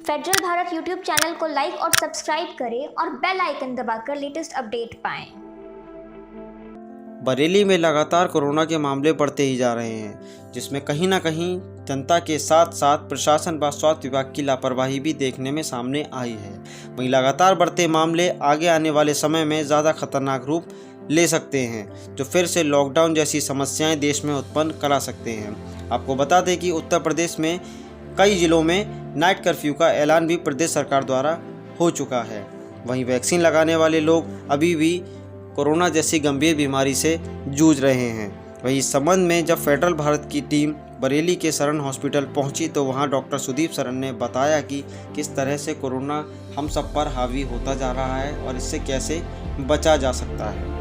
Federal Bharat YouTube channel को like और subscribe करें और बेल आइकन दबाकर लेटेस्ट अपडेट पाएं। बरेली में लगातार कोरोना के मामले बढ़ते ही जा रहे हैं, जिसमें कहीं ना कहीं जनता के साथ साथ प्रशासन व स्वास्थ्य विभाग की लापरवाही भी देखने में सामने आई है। वहीं लगातार बढ़ते मामले आगे आने वाले समय में ज़्यादा खतरनाक रूप ले सकते हैं, जो फिर से लॉकडाउन जैसी समस्याएं देश में उत्पन्न करा सकते हैं। आपको बता दें कि उत्तर प्रदेश में कई जिलों में नाइट कर्फ्यू का ऐलान भी प्रदेश सरकार द्वारा हो चुका है। वहीं वैक्सीन लगाने वाले लोग अभी भी कोरोना जैसी गंभीर बीमारी से जूझ रहे हैं। वहीं इस संबंध में जब फेडरल भारत की टीम बरेली के सरन हॉस्पिटल पहुंची तो वहां डॉक्टर सुदीप सरन ने बताया कि किस तरह से कोरोना हम सब पर हावी होता जा रहा है और इससे कैसे बचा जा सकता है।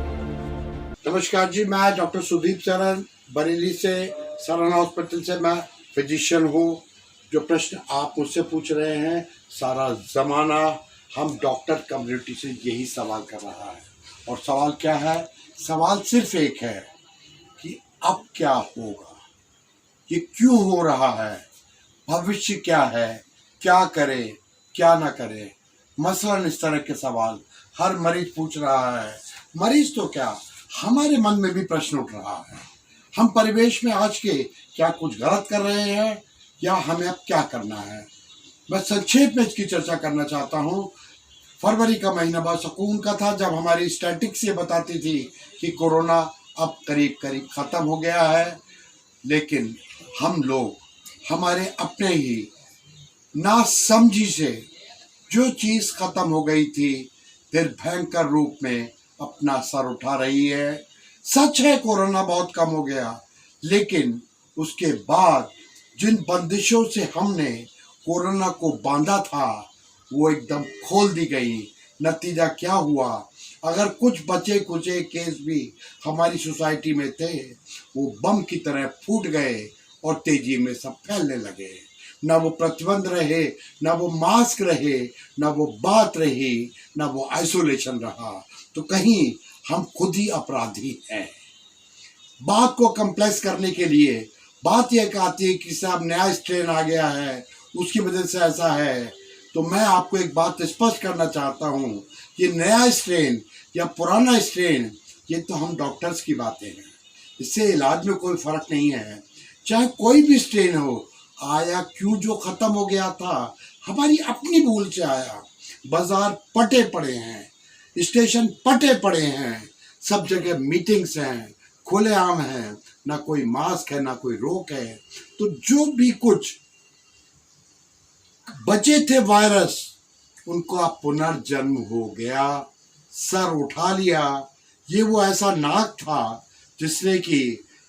नमस्कार जी, मैं डॉक्टर सुदीप सरन बरेली से सरन हॉस्पिटल से मैं फिजिशियन हूँ। जो प्रश्न आप मुझसे पूछ रहे हैं, सारा जमाना हम डॉक्टर कम्युनिटी से यही सवाल कर रहा है। और सवाल क्या है? सवाल सिर्फ एक है कि अब क्या होगा, ये क्यों हो रहा है, भविष्य क्या है, क्या करे क्या ना करे। मसलन इस तरह के सवाल हर मरीज पूछ रहा है। मरीज तो क्या, हमारे मन में भी प्रश्न उठ रहा है। हम परिवेश में आज के क्या कुछ गलत कर रहे हैं या हमें अब क्या करना है। मैं संक्षेप में इसकी चर्चा करना चाहता हूँ। फरवरी का महीना बहुत सुकून का था, जब हमारी स्टैटिक्स ये बताती थी कि कोरोना अब करीब करीब ख़त्म हो गया है। लेकिन हम लोग हमारे अपने ही नासमझी से जो चीज़ ख़त्म हो गई थी फिर भयंकर रूप में अपना सर उठा रही है। सच है कोरोना बहुत कम हो गया, लेकिन उसके बाद जिन बंदिशों से हमने कोरोना को बांधा था वो एकदम खोल दी गई। नतीजा क्या हुआ? अगर कुछ बचे कुचे केस भी हमारी सोसाइटी में थे, वो बम की तरह फूट गए और तेजी में सब फैलने लगे। ना वो प्रतिबंध रहे, ना वो मास्क रहे, ना वो बात रही, ना वो आइसोलेशन रहा। तो कहीं हम खुद ही अपराधी हैं। बात को कम्प्लेक्स करने के लिए बात यह कहती है कि साहब नया स्ट्रेन आ गया है, उसकी वजह से ऐसा है। तो मैं आपको एक बात स्पष्ट करना चाहता हूँ, ये नया स्ट्रेन या पुराना स्ट्रेन, ये तो हम डॉक्टर्स की बातें हैं। इससे इलाज में कोई फर्क नहीं है। चाहे कोई भी स्ट्रेन हो, आया क्यों जो ख़त्म हो गया था, हमारी अपनी भूल से आया। बाजार पटे पड़े हैं, स्टेशन पटे पड़े हैं, सब जगह मीटिंग्स हैं, खुलेआम हैं, ना कोई मास्क है ना कोई रोक है। तो जो भी कुछ बचे थे वायरस, उनका पुनर्जन्म हो गया, सर उठा लिया। ये वो ऐसा नाक था जिसने कि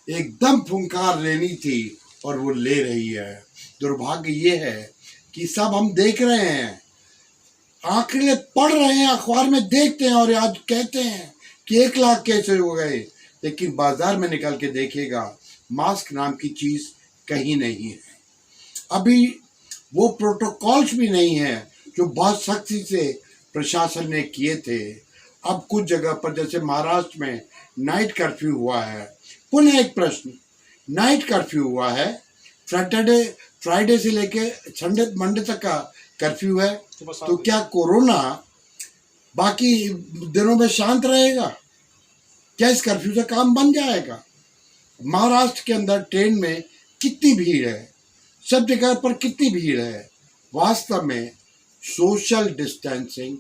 एकदम फुंकार लेनी थी और वो ले रही है। दुर्भाग्य ये है कि सब हम देख रहे हैं, आंकड़े पढ़ रहे हैं, अखबार में देखते हैं और आज कहते हैं कि 1 लाख केस हो गए, लेकिन बाजार में निकल के देखिएगा मास्क नाम की चीज़ कहीं नहीं है। अभी वो प्रोटोकॉल्स भी नहीं है जो बहुत सख्ती से प्रशासन ने किए थे। अब कुछ जगह पर जैसे महाराष्ट्र में नाइट कर्फ्यू हुआ है। पुनः एक प्रश्न, नाइट कर्फ्यू हुआ है, फ्राइडे से लेके संडे मंडे तक का कर्फ्यू है, तो क्या कोरोना बाकी दिनों में शांत रहेगा? क्या इस कर्फ्यू से काम बन जाएगा? महाराष्ट्र के अंदर ट्रेन में कितनी भीड़ है, सब जगह पर कितनी भीड़ है। वास्तव में सोशल डिस्टेंसिंग,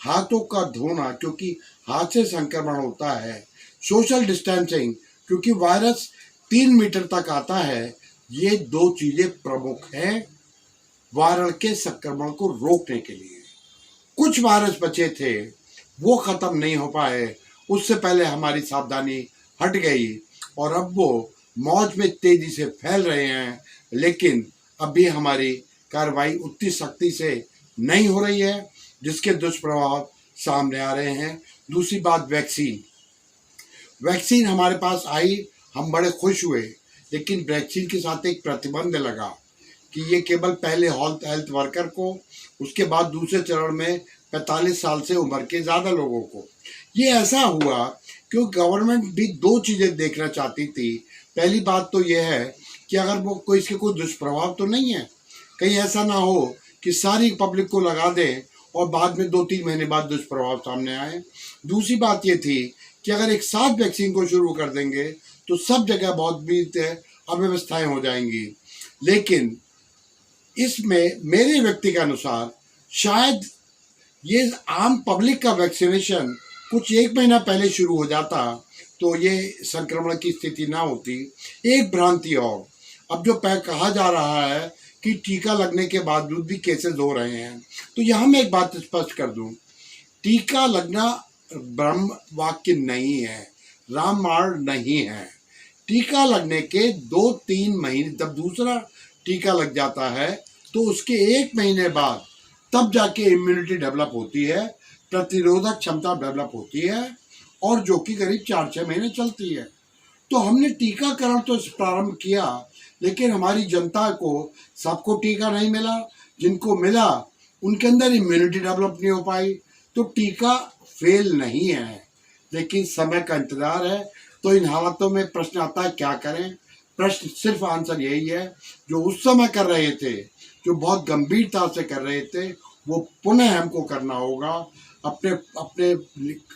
हाथों का धोना, क्योंकि हाथ से संक्रमण होता है, सोशल डिस्टेंसिंग, क्योंकि वायरस 3 मीटर तक आता है, ये 2 चीज़ें प्रमुख हैं वायरल के संक्रमण को रोकने के लिए। कुछ वायरस बचे थे, वो ख़त्म नहीं हो पाए, उससे पहले हमारी सावधानी हट गई और अब वो मौज में तेजी से फैल रहे हैं। लेकिन अभी हमारी कार्रवाई उतनी सख्ती से नहीं हो रही है, जिसके दुष्प्रभाव सामने आ रहे हैं। दूसरी बात, वैक्सीन हमारे पास आई, हम बड़े खुश हुए, लेकिन वैक्सीन के साथ एक प्रतिबंध लगा कि ये केवल पहले हेल्थ वर्कर को, उसके बाद दूसरे चरण में 45 साल से उम्र के ज़्यादा लोगों को। ये ऐसा हुआ क्योंकि गवर्नमेंट भी 2 चीज़ें देखना चाहती थी। पहली बात तो यह है कि अगर वो इसके कोई दुष्प्रभाव तो नहीं है, कहीं ऐसा ना हो कि सारी पब्लिक को लगा दें और बाद में 2-3 महीने बाद दुष्प्रभाव सामने आए। दूसरी बात ये थी कि अगर एक साथ वैक्सीन को शुरू कर देंगे तो सब जगह बहुत भी अव्यवस्थाएं हो जाएंगी। लेकिन इसमें मेरे व्यक्ति के अनुसार शायद ये आम पब्लिक का वैक्सीनेशन कुछ 1 महीना पहले शुरू हो जाता तो ये संक्रमण की स्थिति ना होती। एक भ्रांति और, अब जो कहा जा रहा है कि टीका लगने के बावजूद भी केसेस हो रहे हैं, तो यहाँ मैं एक बात स्पष्ट कर दूं, टीका लगना ब्रह्म वाक्य नहीं है, रामायण नहीं है। टीका लगने के 2-3 महीने, जब दूसरा टीका लग जाता है तो उसके 1 महीने बाद तब जाके इम्यूनिटी डेवलप होती है, प्रतिरोधक क्षमता डेवलप होती है, और जो कि करीब 4-6 महीने चलती है। तो हमने टीकाकरण तो प्रारंभ किया, लेकिन हमारी जनता को, सबको टीका नहीं मिला, जिनको मिला उनके अंदर इम्यूनिटी डेवलप नहीं हो पाई। तो टीका फेल नहीं है, लेकिन समय का इंतजार है। तो इन हालातों में प्रश्न आता है क्या करें। प्रश्न सिर्फ आंसर यही है, जो उस समय कर रहे थे, जो बहुत गंभीरता से कर रहे थे, वो पुनः हमको करना होगा। अपने अपने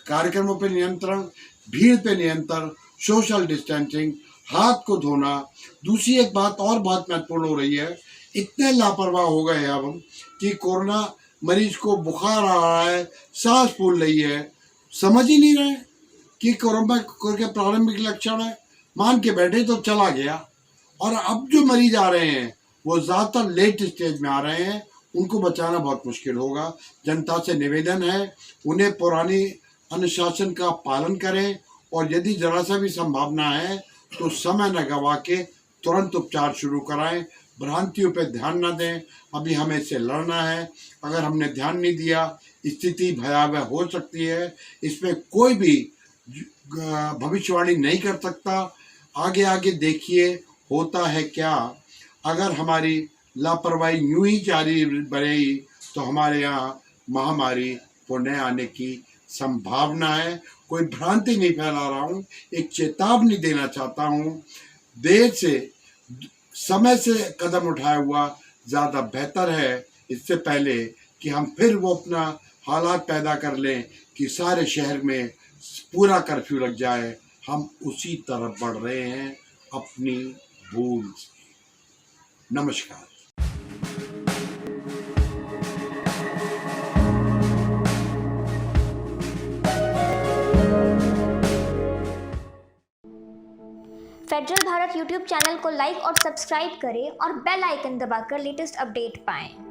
कार्यक्रमों पे नियंत्रण, भीड़ पे नियंत्रण, सोशल डिस्टेंसिंग, हाथ को धोना। दूसरी एक बात और बहुत महत्वपूर्ण हो रही है, इतने लापरवाह हो गए हैं अब हम कि कोरोना मरीज को बुखार आ रहा है, सांस फूल रही है, समझ ही नहीं रहे कि कोरोना के प्रारंभिक लक्षण है, मान के बैठे तो चला गया। और अब जो मरीज आ रहे हैं वो ज़्यादातर लेट स्टेज में आ रहे हैं, उनको बचाना बहुत मुश्किल होगा। जनता से निवेदन है, उन्हें पुरानी अनुशासन का पालन करें, और यदि जरा सा भी संभावना है तो समय न गवा के तुरंत उपचार शुरू कराएं। भ्रांतियों पे ध्यान न दें, अभी हमें इससे लड़ना है। अगर हमने ध्यान नहीं दिया, स्थिति भयावह हो सकती है। इसमें कोई भी भविष्यवाणी नहीं कर सकता। आगे आगे देखिए होता है क्या। अगर हमारी लापरवाही यूं ही जारी बढ़ेगी तो हमारे यहाँ महामारी पुनः आने की संभावना है। कोई भ्रांति नहीं फैला रहा हूँ, एक चेतावनी देना चाहता हूँ। देर से, समय से कदम उठाया हुआ ज़्यादा बेहतर है, इससे पहले कि हम फिर वो अपना हालात पैदा कर लें कि सारे शहर में पूरा कर्फ्यू लग जाए। हम उसी तरफ बढ़ रहे हैं अपनी भूल से। नमस्कार। फेडरल भारत यूट्यूब चैनल को लाइक और सब्सक्राइब करें और बेल आइकन दबाकर लेटेस्ट अपडेट पाएं।